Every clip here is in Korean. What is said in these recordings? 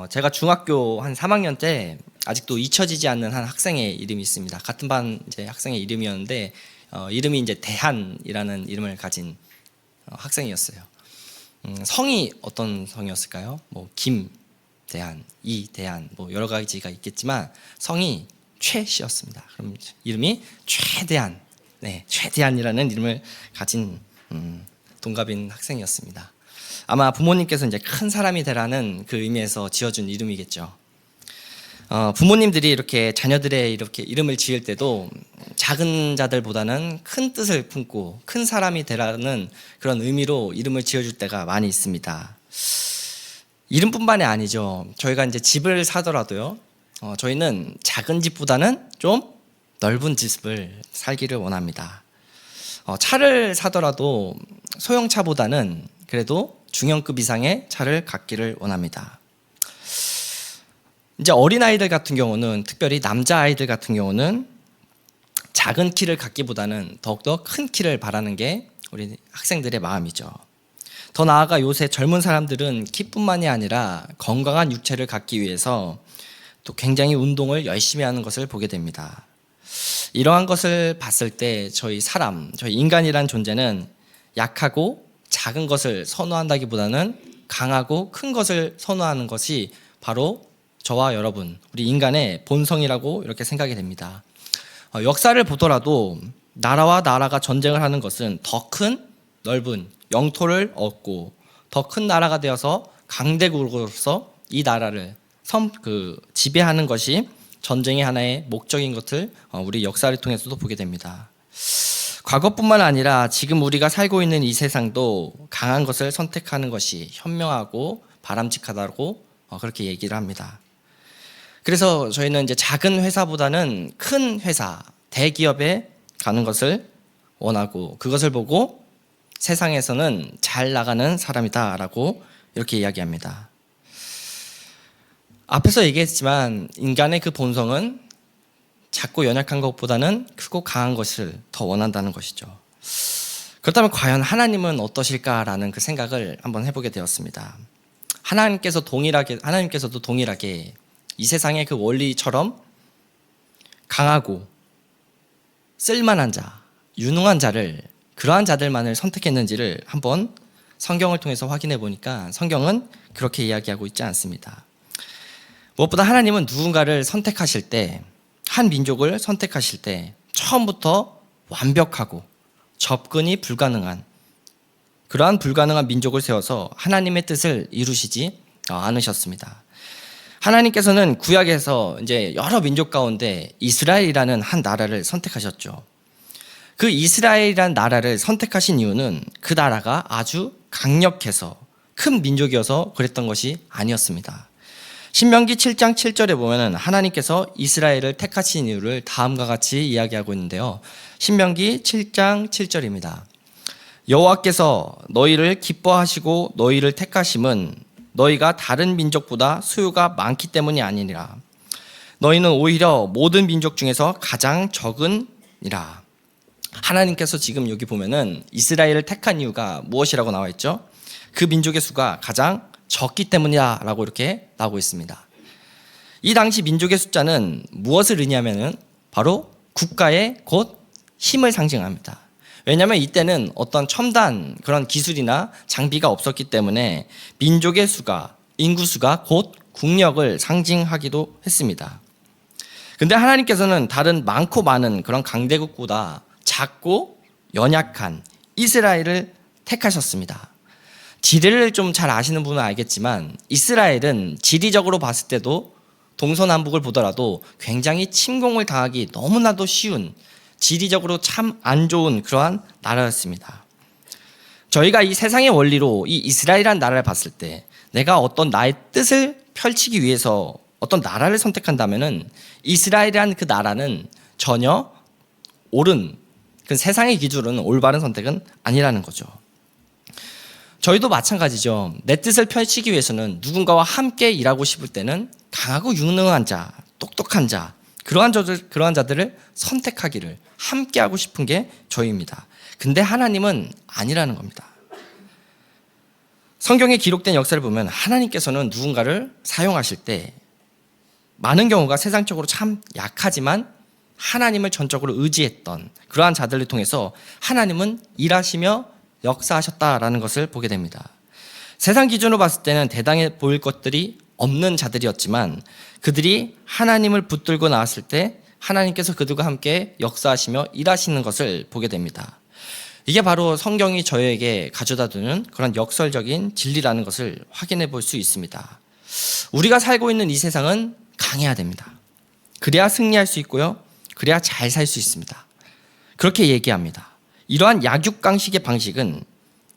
제가 중학교 한 3학년 때 아직도 잊혀지지 않는 한 학생의 이름이 있습니다. 같은 반 이제 학생의 이름이었는데 이름이 이제 대한이라는 이름을 가진 학생이었어요. 성이 어떤 성이었을까요? 뭐 김대한, 이대한, 뭐 여러 가지가 있겠지만 성이 최씨였습니다. 그럼 이름이 최대한, 최대한이라는 이름을 가진 동갑인 학생이었습니다. 아마 부모님께서 이제 큰 사람이 되라는 그 의미에서 지어준 이름이겠죠. 부모님들이 이렇게 자녀들의 이렇게 이름을 지을 때도 작은 자들보다는 큰 뜻을 품고 큰 사람이 되라는 그런 의미로 이름을 지어줄 때가 많이 있습니다. 이름뿐만이 아니죠. 저희가 이제 집을 사더라도요. 저희는 작은 집보다는 좀 넓은 집을 살기를 원합니다. 차를 사더라도 소형차보다는 그래도 중형급 이상의 차를 갖기를 원합니다. 이제 어린아이들 같은 경우는, 특별히 남자아이들 같은 경우는 작은 키를 갖기보다는 더욱더 큰 키를 바라는 게 우리 학생들의 마음이죠. 더 나아가 요새 젊은 사람들은 키뿐만이 아니라 건강한 육체를 갖기 위해서 또 굉장히 운동을 열심히 하는 것을 보게 됩니다. 이러한 것을 봤을 때 저희 인간이란 존재는 약하고 작은 것을 선호한다기보다는 강하고 큰 것을 선호하는 것이 바로 저와 여러분, 우리 인간의 본성이라고 이렇게 생각이 됩니다. 역사를 보더라도 나라와 나라가 전쟁을 하는 것은 더 큰 넓은 영토를 얻고 더 큰 나라가 되어서 강대국으로서 이 나라를 지배하는 것이 전쟁의 하나의 목적인 것을 우리 역사를 통해서도 보게 됩니다. 과거뿐만 아니라 지금 우리가 살고 있는 이 세상도 강한 것을 선택하는 것이 현명하고 바람직하다고 그렇게 얘기를 합니다. 그래서 저희는 이제 작은 회사보다는 큰 회사, 대기업에 가는 것을 원하고 그것을 보고 세상에서는 잘 나가는 사람이다라고 이렇게 이야기합니다. 앞에서 얘기했지만 인간의 그 본성은 작고 연약한 것보다는 크고 강한 것을 더 원한다는 것이죠. 그렇다면 과연 하나님은 어떠실까라는 그 생각을 한번 해보게 되었습니다. 하나님께서도 동일하게 이 세상의 그 원리처럼 강하고 쓸만한 자, 유능한 자를, 그러한 자들만을 선택했는지를 한번 성경을 통해서 확인해 보니까 성경은 그렇게 이야기하고 있지 않습니다. 무엇보다 하나님은 누군가를 선택하실 때, 한 민족을 선택하실 때 처음부터 완벽하고 접근이 불가능한 그러한 불가능한 민족을 세워서 하나님의 뜻을 이루시지 않으셨습니다. 하나님께서는 구약에서 이제 여러 민족 가운데 이스라엘이라는 한 나라를 선택하셨죠. 그 이스라엘이라는 나라를 선택하신 이유는 그 나라가 아주 강력해서 큰 민족이어서 그랬던 것이 아니었습니다. 신명기 7장 7절에 보면 하나님께서 이스라엘을 택하신 이유를 다음과 같이 이야기하고 있는데요. 신명기 7장 7절입니다. 여호와께서 너희를 기뻐하시고 너희를 택하심은 너희가 다른 민족보다 수요가 많기 때문이 아니니라. 너희는 오히려 모든 민족 중에서 가장 적으니라. 하나님께서 지금 여기 보면은 이스라엘을 택한 이유가 무엇이라고 나와 있죠? 그 민족의 수가 가장 적기 때문이다 라고 이렇게 나오고 있습니다. 이 당시 민족의 숫자는 무엇을 의미하면은 바로 국가의 곧 힘을 상징합니다. 왜냐하면 이때는 어떤 첨단 그런 기술이나 장비가 없었기 때문에 민족의 수가, 인구수가 곧 국력을 상징하기도 했습니다. 근데 하나님께서는 다른 많고 많은 그런 강대국보다 작고 연약한 이스라엘을 택하셨습니다. 지리를 좀 잘 아시는 분은 알겠지만 이스라엘은 지리적으로 봤을 때도 동서남북을 보더라도 굉장히 침공을 당하기 너무나도 쉬운, 지리적으로 참 안 좋은 그러한 나라였습니다. 저희가 이 세상의 원리로 이 이스라엘이라는 나라를 봤을 때 내가 어떤 나의 뜻을 펼치기 위해서 어떤 나라를 선택한다면은 이스라엘이라는 그 나라는 전혀 옳은, 그 세상의 기준으로는 올바른 선택은 아니라는 거죠. 저희도 마찬가지죠. 내 뜻을 펼치기 위해서는 누군가와 함께 일하고 싶을 때는 강하고 유능한 자, 똑똑한 자, 그러한 자들을 선택하기를, 함께 하고 싶은 게 저희입니다. 근데 하나님은 아니라는 겁니다. 성경에 기록된 역사를 보면 하나님께서는 누군가를 사용하실 때 많은 경우가 세상적으로 참 약하지만 하나님을 전적으로 의지했던 그러한 자들을 통해서 하나님은 일하시며 역사하셨다라는 것을 보게 됩니다. 세상 기준으로 봤을 때는 대단해 보일 것들이 없는 자들이었지만 그들이 하나님을 붙들고 나왔을 때 하나님께서 그들과 함께 역사하시며 일하시는 것을 보게 됩니다. 이게 바로 성경이 저에게 가져다 두는 그런 역설적인 진리라는 것을 확인해 볼 수 있습니다. 우리가 살고 있는 이 세상은 강해야 됩니다. 그래야 승리할 수 있고요. 그래야 잘 살 수 있습니다. 그렇게 얘기합니다. 이러한 약육강식의 방식은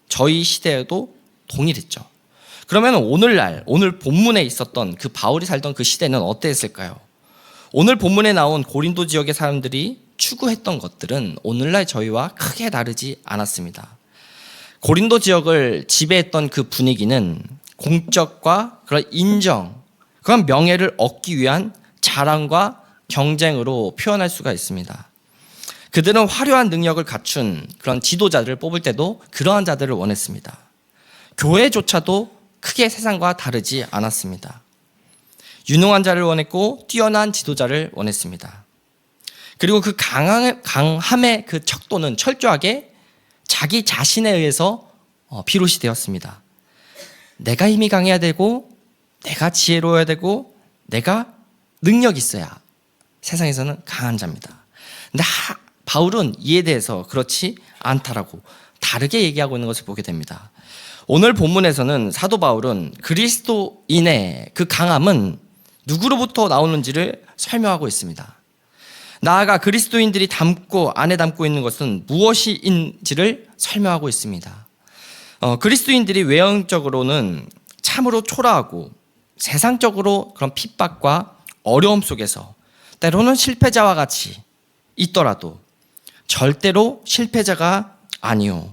저희 시대에도 동일했죠. 그러면 오늘날, 오늘 본문에 있었던 그 바울이 살던 그 시대는 어땠을까요? 오늘 본문에 나온 고린도 지역의 사람들이 추구했던 것들은 오늘날 저희와 크게 다르지 않았습니다. 고린도 지역을 지배했던 그 분위기는 공적과 그런 인정, 그런 명예를 얻기 위한 자랑과 경쟁으로 표현할 수가 있습니다. 그들은 화려한 능력을 갖춘 그런 지도자들을 뽑을 때도 그러한 자들을 원했습니다. 교회조차도 크게 세상과 다르지 않았습니다. 유능한 자를 원했고 뛰어난 지도자를 원했습니다. 그리고 그 강함의 그 척도는 철저하게 자기 자신에 의해서 비롯이 되었습니다. 내가 힘이 강해야 되고 내가 지혜로워야 되고 내가 능력이 있어야 세상에서는 강한 자입니다. 근데 바울은 이에 대해서 그렇지 않다라고 다르게 얘기하고 있는 것을 보게 됩니다. 오늘 본문에서는 사도 바울은 그리스도인의 그 강함은 누구로부터 나오는지를 설명하고 있습니다. 나아가 그리스도인들이 안에 담고 있는 것은 무엇인지를 설명하고 있습니다. 그리스도인들이 외형적으로는 참으로 초라하고 세상적으로 그런 핍박과 어려움 속에서 때로는 실패자와 같이 있더라도 절대로 실패자가 아니요.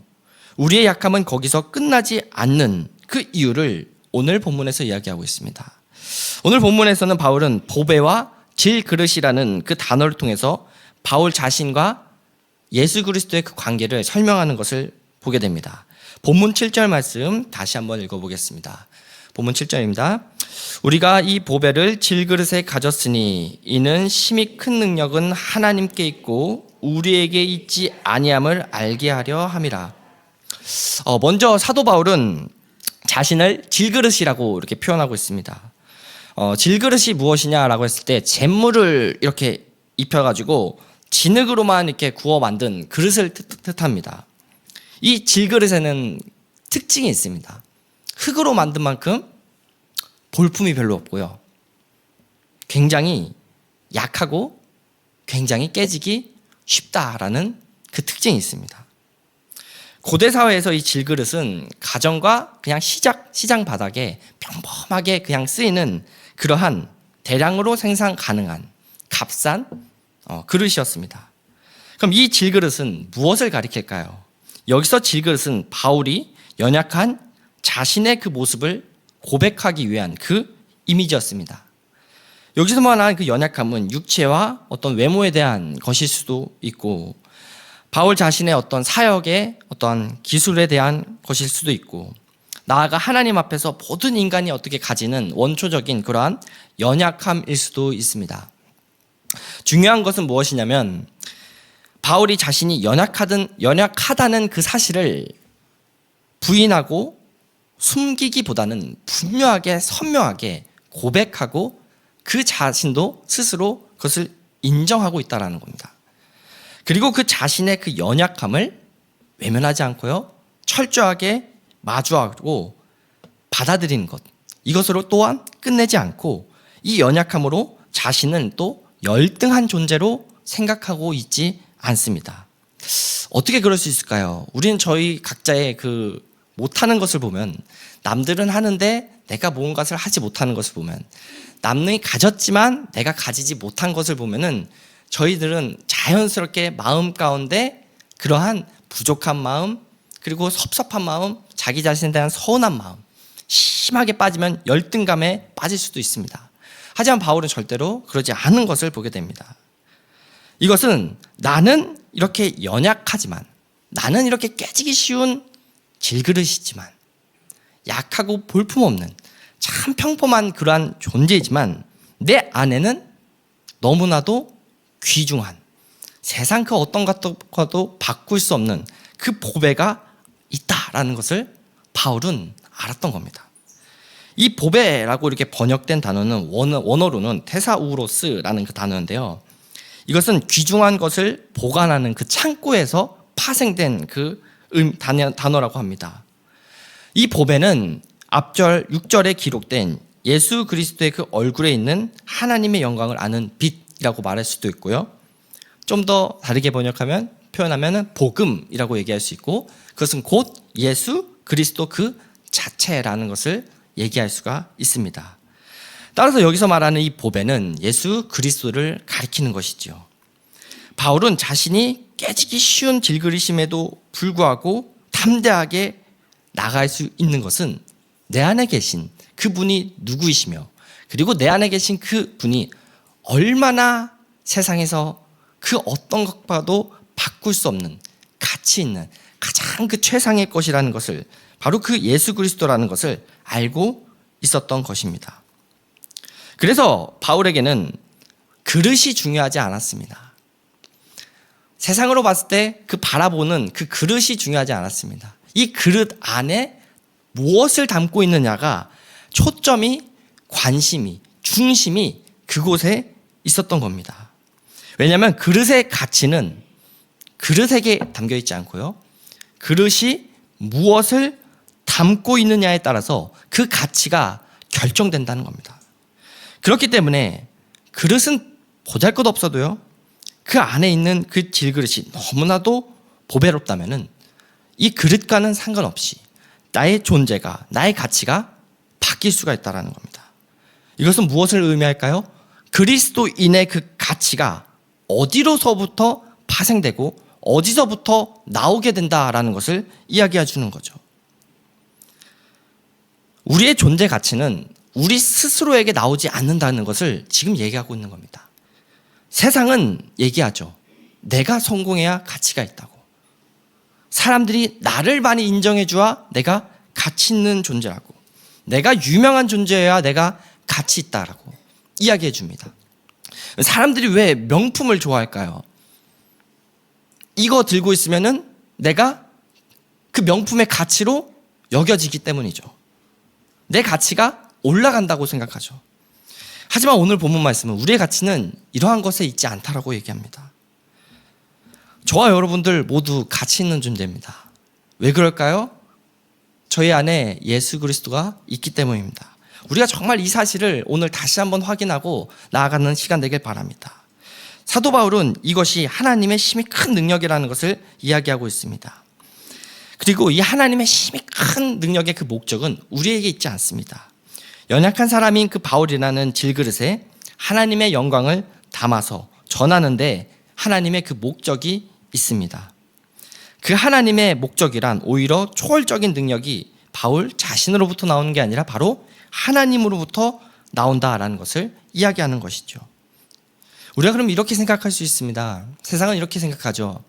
우리의 약함은 거기서 끝나지 않는 그 이유를 오늘 본문에서 이야기하고 있습니다. 오늘 본문에서는 바울은 보배와 질그릇이라는 그 단어를 통해서 바울 자신과 예수 그리스도의 그 관계를 설명하는 것을 보게 됩니다. 본문 7절 말씀 다시 한번 읽어보겠습니다. 본문 7절입니다. 우리가 이 보배를 질그릇에 가졌으니 이는 심히 큰 능력은 하나님께 있고 우리에게 있지 아니함을 알게 하려 함이라. 먼저 사도 바울은 자신을 질그릇이라고 이렇게 표현하고 있습니다. 질그릇이 무엇이냐라고 했을 때 잿물을 이렇게 입혀가지고 진흙으로만 이렇게 구워 만든 그릇을 뜻합니다. 이 질그릇에는 특징이 있습니다. 흙으로 만든 만큼 볼품이 별로 없고요. 굉장히 약하고 굉장히 깨지기 쉽다라는 그 특징이 있습니다. 고대 사회에서 이 질그릇은 가정과 그냥 시장 바닥에 평범하게 그냥 쓰이는 그러한 대량으로 생산 가능한 값싼 그릇이었습니다. 그럼 이 질그릇은 무엇을 가리킬까요? 여기서 질그릇은 바울이 연약한 자신의 그 모습을 고백하기 위한 그 이미지였습니다. 여기서 말하는 그 연약함은 육체와 어떤 외모에 대한 것일 수도 있고 바울 자신의 어떤 사역의 어떤 기술에 대한 것일 수도 있고 나아가 하나님 앞에서 모든 인간이 어떻게 가지는 원초적인 그러한 연약함일 수도 있습니다. 중요한 것은 무엇이냐면 바울이 자신이 연약하다는 그 사실을 부인하고 숨기기보다는 분명하게 선명하게 고백하고 그 자신도 스스로 그것을 인정하고 있다는 겁니다. 그리고 그 자신의 그 연약함을 외면하지 않고요. 철저하게 마주하고 받아들이는 것. 이것으로 또한 끝내지 않고 이 연약함으로 자신은 또 열등한 존재로 생각하고 있지 않습니다. 어떻게 그럴 수 있을까요? 우리는 저희 각자의 그 못하는 것을 보면 남들은 하는데 내가 무언가를 하지 못하는 것을 보면 남이 가졌지만 내가 가지지 못한 것을 보면은 저희들은 자연스럽게 마음 가운데 그러한 부족한 마음 그리고 섭섭한 마음 자기 자신에 대한 서운한 마음 심하게 빠지면 열등감에 빠질 수도 있습니다. 하지만 바울은 절대로 그러지 않은 것을 보게 됩니다. 이것은 나는 이렇게 연약하지만 나는 이렇게 깨지기 쉬운 질그릇이지만 약하고 볼품없는 참 평범한 그러한 존재이지만 내 안에는 너무나도 귀중한 세상 그 어떤 것과도 바꿀 수 없는 그 보배가 있다라는 것을 바울은 알았던 겁니다. 이 보배라고 이렇게 번역된 단어는 원어로는 테사우로스라는 그 단어인데요. 이것은 귀중한 것을 보관하는 그 창고에서 파생된 그 단어라고 합니다. 이 보배는 앞절 6절에 기록된 예수 그리스도의 그 얼굴에 있는 하나님의 영광을 아는 빛이라고 말할 수도 있고요. 좀 더 다르게 표현하면 복음이라고 얘기할 수 있고, 그것은 곧 예수 그리스도 그 자체라는 것을 얘기할 수가 있습니다. 따라서 여기서 말하는 이 보배는 예수 그리스도를 가리키는 것이죠. 바울은 자신이 깨지기 쉬운 질그리심에도 불구하고 담대하게 나갈 수 있는 것은 내 안에 계신 그분이 누구이시며, 그리고 내 안에 계신 그분이 얼마나 세상에서 그 어떤 것과도 바꿀 수 없는 가치 있는 가장 그 최상의 것이라는 것을, 바로 그 예수 그리스도라는 것을 알고 있었던 것입니다. 그래서 바울에게는 그릇이 중요하지 않았습니다. 세상으로 봤을 때 그 바라보는 그 그릇이 중요하지 않았습니다. 이 그릇 안에 무엇을 담고 있느냐가 초점이, 관심이, 중심이 그곳에 있었던 겁니다. 왜냐하면 그릇의 가치는 그릇에게 담겨 있지 않고요, 그릇이 무엇을 담고 있느냐에 따라서 그 가치가 결정된다는 겁니다. 그렇기 때문에 그릇은 보잘것없어도요, 그 안에 있는 그 질그릇이 너무나도 보배롭다면은 이 그릇과는 상관없이 나의 존재가, 나의 가치가 바뀔 수가 있다는 겁니다. 이것은 무엇을 의미할까요? 그리스도인의 그 가치가 어디로서부터 파생되고 어디서부터 나오게 된다라는 것을 이야기해 주는 거죠. 우리의 존재 가치는 우리 스스로에게 나오지 않는다는 것을 지금 얘기하고 있는 겁니다. 세상은 얘기하죠. 내가 성공해야 가치가 있다고. 사람들이 나를 많이 인정해 줘야 내가 가치 있는 존재라고. 내가 유명한 존재여야 내가 가치 있다라고 이야기해 줍니다. 사람들이 왜 명품을 좋아할까요? 이거 들고 있으면은 내가 그 명품의 가치로 여겨지기 때문이죠. 내 가치가 올라간다고 생각하죠. 하지만 오늘 본문 말씀은 우리의 가치는 이러한 것에 있지 않다라고 얘기합니다. 저와 여러분들 모두 가치 있는 존재입니다. 왜 그럴까요? 저희 안에 예수 그리스도가 있기 때문입니다. 우리가 정말 이 사실을 오늘 다시 한번 확인하고 나아가는 시간 되길 바랍니다. 사도 바울은 이것이 하나님의 심히 큰 능력이라는 것을 이야기하고 있습니다. 그리고 이 하나님의 심히 큰 능력의 그 목적은 우리에게 있지 않습니다. 연약한 사람인 그 바울이라는 질그릇에 하나님의 영광을 담아서 전하는데 하나님의 그 목적이 있습니다. 그 하나님의 목적이란 오히려 초월적인 능력이 바울 자신으로부터 나오는 게 아니라 바로 하나님으로부터 나온다라는 것을 이야기하는 것이죠. 우리가 그럼 이렇게 생각할 수 있습니다. 세상은 이렇게 생각하죠.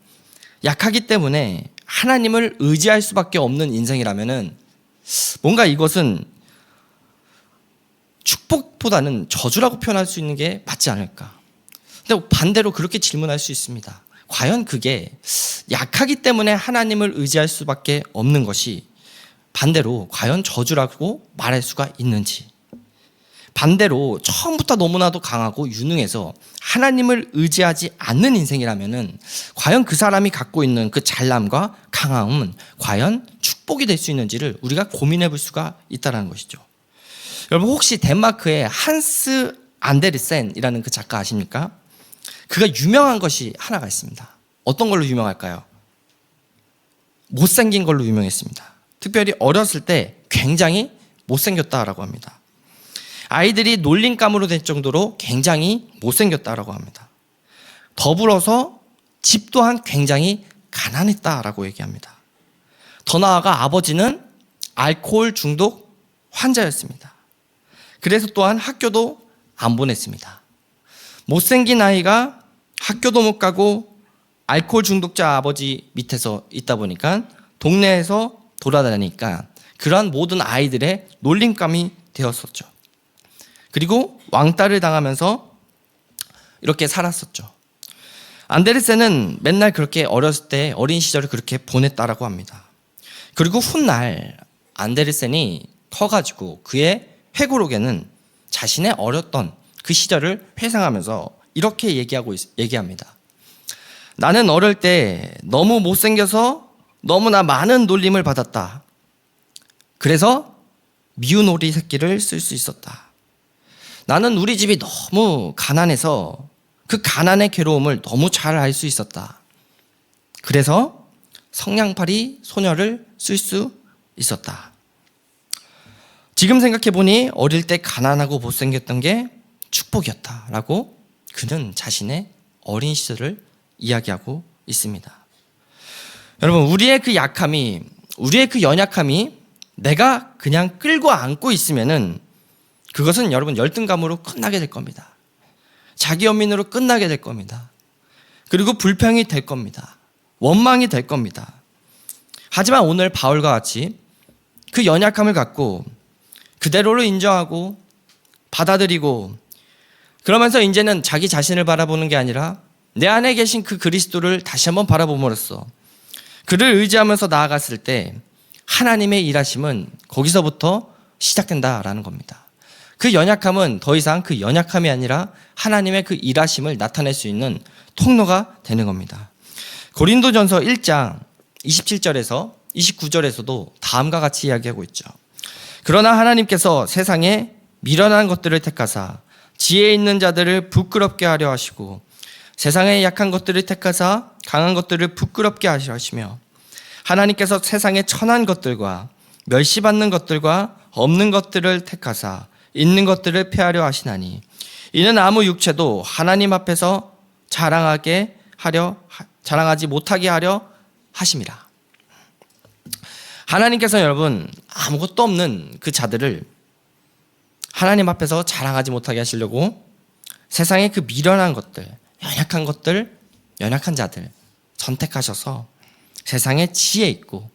약하기 때문에 하나님을 의지할 수밖에 없는 인생이라면은 뭔가 이것은 축복보다는 저주라고 표현할 수 있는 게 맞지 않을까. 근데 반대로 그렇게 질문할 수 있습니다. 과연 그게 약하기 때문에 하나님을 의지할 수밖에 없는 것이 반대로 과연 저주라고 말할 수가 있는지, 반대로 처음부터 너무나도 강하고 유능해서 하나님을 의지하지 않는 인생이라면은 과연 그 사람이 갖고 있는 그 잘남과 강함은 과연 축복이 될 수 있는지를 우리가 고민해 볼 수가 있다는 것이죠. 여러분 혹시 덴마크의 한스 안데르센이라는 그 작가 아십니까? 그가 유명한 것이 하나가 있습니다. 어떤 걸로 유명할까요? 못생긴 걸로 유명했습니다. 특별히 어렸을 때 굉장히 못생겼다라고 합니다. 아이들이 놀림감으로 될 정도로 굉장히 못생겼다라고 합니다. 더불어서 집 또한 굉장히 가난했다라고 얘기합니다. 더 나아가 아버지는 알코올 중독 환자였습니다. 그래서 또한 학교도 안 보냈습니다. 못생긴 아이가 학교도 못 가고 알코올 중독자 아버지 밑에서 있다 보니까 동네에서 돌아다니니까 그러한 모든 아이들의 놀림감이 되었었죠. 그리고 왕따를 당하면서 이렇게 살았었죠. 안데르센은 맨날 그렇게 어렸을 때 어린 시절을 그렇게 보냈다라고 합니다. 그리고 훗날 안데르센이 커가지고 그의 회고록에는 자신의 어렸던 그 시절을 회상하면서 이렇게 얘기합니다. 나는 어릴 때 너무 못생겨서 너무나 많은 놀림을 받았다. 그래서 미운 오리 새끼를 쓸 수 있었다. 나는 우리 집이 너무 가난해서 그 가난의 괴로움을 너무 잘 알 수 있었다. 그래서 성냥팔이 소녀를 쓸 수 있었다. 지금 생각해보니 어릴 때 가난하고 못생겼던 게 축복이었다라고 그는 자신의 어린 시절을 이야기하고 있습니다. 여러분, 우리의 그 약함이, 우리의 그 연약함이 내가 그냥 끌고 안고 있으면은 그것은 여러분 열등감으로 끝나게 될 겁니다. 자기 연민으로 끝나게 될 겁니다. 그리고 불평이 될 겁니다. 원망이 될 겁니다. 하지만 오늘 바울과 같이 그 연약함을 갖고 그대로를 인정하고 받아들이고 그러면서 이제는 자기 자신을 바라보는 게 아니라 내 안에 계신 그 그리스도를 다시 한번 바라봄으로써 그를 의지하면서 나아갔을 때 하나님의 일하심은 거기서부터 시작된다라는 겁니다. 그 연약함은 더 이상 그 연약함이 아니라 하나님의 그 일하심을 나타낼 수 있는 통로가 되는 겁니다. 고린도전서 1장 27절에서 29절에서도 다음과 같이 이야기하고 있죠. 그러나 하나님께서 세상에 미련한 것들을 택하사 지혜 있는 자들을 부끄럽게 하려 하시고 세상에 약한 것들을 택하사 강한 것들을 부끄럽게 하려 하시며 하나님께서 세상에 천한 것들과 멸시받는 것들과 없는 것들을 택하사 있는 것들을 폐하려 하시나니 이는 아무 육체도 하나님 앞에서 자랑하지 못하게 하려 하심이라. 하나님께서 여러분 아무것도 없는 그 자들을 하나님 앞에서 자랑하지 못하게 하시려고 세상의 그 미련한 것들, 연약한 자들 선택하셔서 세상에 지혜 있고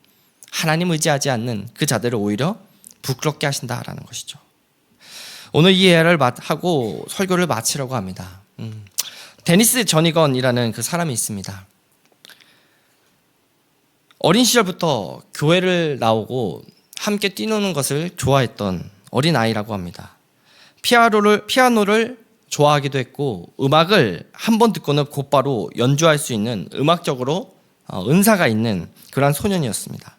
하나님 의지하지 않는 그 자들을 오히려 부끄럽게 하신다라는 것이죠. 오늘 이 예를 하고 설교를 마치려고 합니다. 데니스 저니건이라는 그 사람이 있습니다. 어린 시절부터 교회를 나오고 함께 뛰노는 것을 좋아했던 어린 아이라고 합니다. 피아노를 좋아하기도 했고 음악을 한 번 듣고는 곧바로 연주할 수 있는 음악적으로 은사가 있는 그런 소년이었습니다.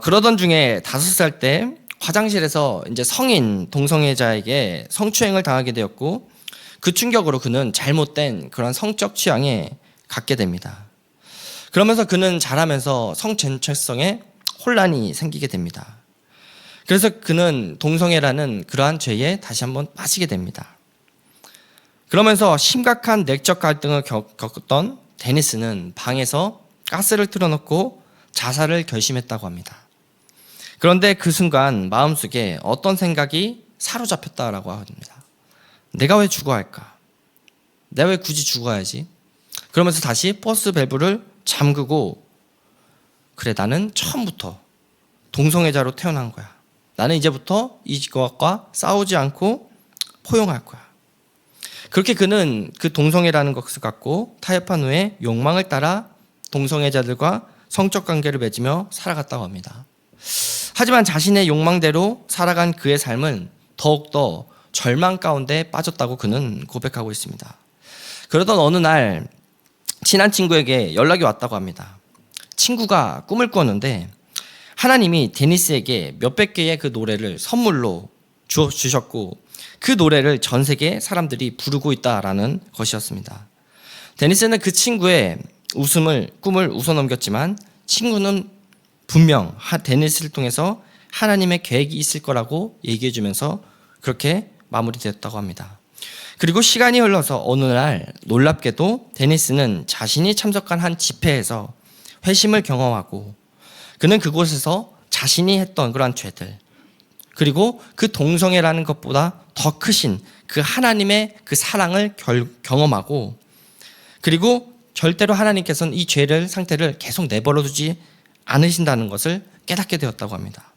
그러던 중에 5살 때 화장실에서 이제 성인 동성애자에게 성추행을 당하게 되었고 그 충격으로 그는 잘못된 그런 성적 취향에 갖게 됩니다. 그러면서 그는 자라면서 성정체성에 혼란이 생기게 됩니다. 그래서 그는 동성애라는 그러한 죄에 다시 한번 빠지게 됩니다. 그러면서 심각한 내적 갈등을 겪었던 데니스는 방에서 가스를 틀어놓고 자살을 결심했다고 합니다. 그런데 그 순간 마음속에 어떤 생각이 사로잡혔다라고 합니다. 내가 왜 죽어야 할까? 내가 왜 굳이 죽어야지? 그러면서 다시 버스 밸브를 잠그고 그래, 나는 처음부터 동성애자로 태어난 거야. 나는 이제부터 이것과 싸우지 않고 포용할 거야. 그렇게 그는 그 동성애라는 것을 갖고 타협한 후에 욕망을 따라 동성애자들과 성적 관계를 맺으며 살아갔다고 합니다. 하지만 자신의 욕망대로 살아간 그의 삶은 더욱더 절망 가운데 빠졌다고 그는 고백하고 있습니다. 그러던 어느 날 친한 친구에게 연락이 왔다고 합니다. 친구가 꿈을 꾸었는데 하나님이 데니스에게 몇백 개의 그 노래를 선물로 주셨고 그 노래를 전 세계 사람들이 부르고 있다라는 것이었습니다. 데니스는 그 친구의 꿈을 웃어넘겼지만 친구는 분명 데니스를 통해서 하나님의 계획이 있을 거라고 얘기해주면서 그렇게 마무리되었다고 합니다. 그리고 시간이 흘러서 어느 날 놀랍게도 데니스는 자신이 참석한 한 집회에서 회심을 경험하고 그는 그곳에서 자신이 했던 그러한 죄들 그리고 그 동성애라는 것보다 더 크신 그 하나님의 그 사랑을 경험하고 그리고 절대로 하나님께서는 이 상태를 계속 내버려 두지 않으신다는 것을 깨닫게 되었다고 합니다.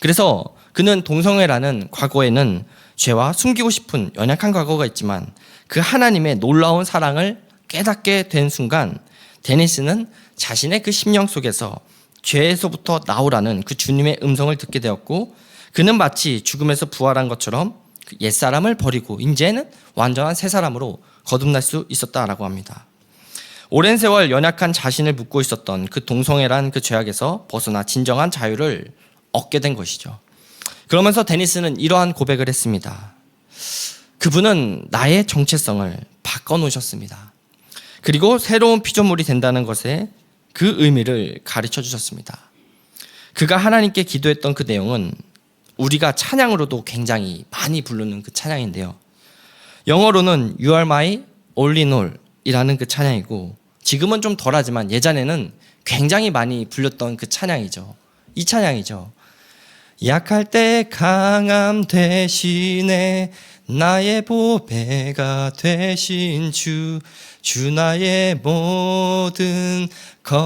그래서 그는 동성애라는 과거에는 죄와 숨기고 싶은 연약한 과거가 있지만 그 하나님의 놀라운 사랑을 깨닫게 된 순간 데니스는 자신의 그 심령 속에서 죄에서부터 나오라는 그 주님의 음성을 듣게 되었고 그는 마치 죽음에서 부활한 것처럼 그 옛사람을 버리고 이제는 완전한 새 사람으로 거듭날 수 있었다라고 합니다. 오랜 세월 연약한 자신을 묻고 있었던 그 동성애란 그 죄악에서 벗어나 진정한 자유를 얻게 된 것이죠. 그러면서 데니스는 이러한 고백을 했습니다. 그분은 나의 정체성을 바꿔놓으셨습니다. 그리고 새로운 피조물이 된다는 것에 그 의미를 가르쳐 주셨습니다. 그가 하나님께 기도했던 그 내용은 우리가 찬양으로도 굉장히 많이 부르는 그 찬양인데요. 영어로는 You are my all in all 이라는 그 찬양이고 지금은 좀 덜하지만 예전에는 굉장히 많이 불렸던 그 찬양이죠. 이 찬양이죠. 약할 때 강함 대신에 나의 보배가 되신 주 나의 모든 것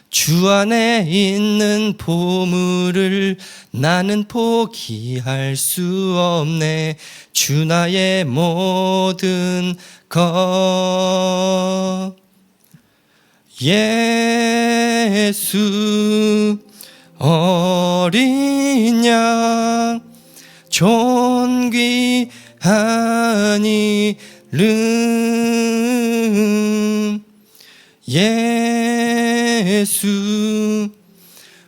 주 안에 있는 보물을 나는 포기할 수 없네 주 나의 모든 것 예수 어린 양 존귀한 이름 예수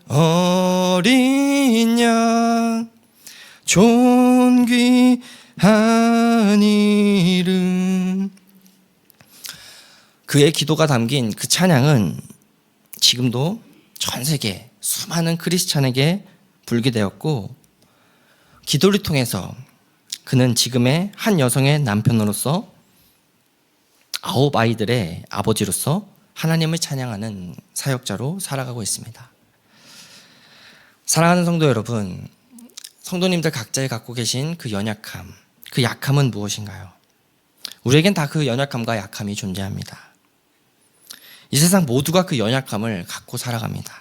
어린 양 존귀한 이름 그의 기도가 담긴 그 찬양은 지금도 전 세계 수많은 크리스찬에게 불게 되었고 기도를 통해서 그는 지금의 한 여성의 남편으로서 9 아이들의 아버지로서 하나님을 찬양하는 사역자로 살아가고 있습니다. 사랑하는 성도 여러분, 성도님들 각자의 갖고 계신 그 연약함, 그 약함은 무엇인가요? 우리에겐 다 그 연약함과 약함이 존재합니다. 이 세상 모두가 그 연약함을 갖고 살아갑니다.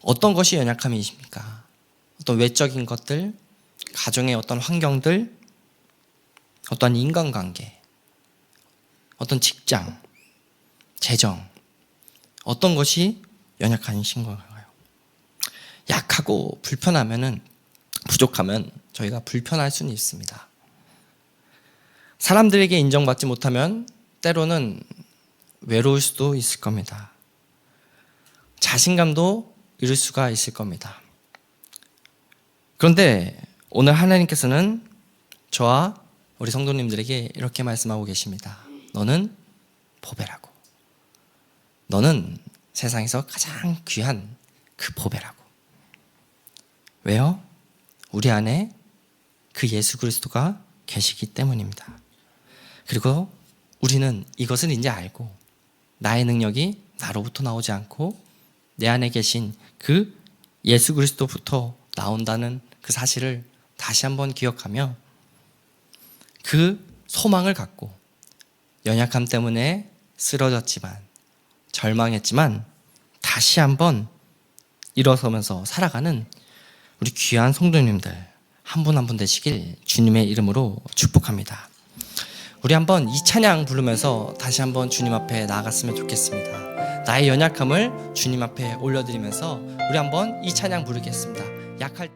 어떤 것이 연약함이십니까? 어떤 외적인 것들, 가정의 어떤 환경들, 어떤 인간관계, 어떤 직장, 재정, 어떤 것이 연약하신 건가요? 약하고 불편하면은, 부족하면 저희가 불편할 수는 있습니다. 사람들에게 인정받지 못하면 때로는 외로울 수도 있을 겁니다. 자신감도 잃을 수가 있을 겁니다. 그런데 오늘 하나님께서는 저와 우리 성도님들에게 이렇게 말씀하고 계십니다. 너는 보배라고. 너는 세상에서 가장 귀한 그 보배라고. 왜요? 우리 안에 그 예수 그리스도가 계시기 때문입니다. 그리고 우리는 이것을 이제 알고 나의 능력이 나로부터 나오지 않고 내 안에 계신 그 예수 그리스도부터 나온다는 그 사실을 다시 한번 기억하며 그 소망을 갖고 연약함 때문에 쓰러졌지만 절망했지만 다시 한번 일어서면서 살아가는 우리 귀한 성도님들 한 분 한 분 되시길 주님의 이름으로 축복합니다. 우리 한번 이 찬양 부르면서 다시 한번 주님 앞에 나아갔으면 좋겠습니다. 나의 연약함을 주님 앞에 올려드리면서 우리 한번 이 찬양 부르겠습니다. 약할 때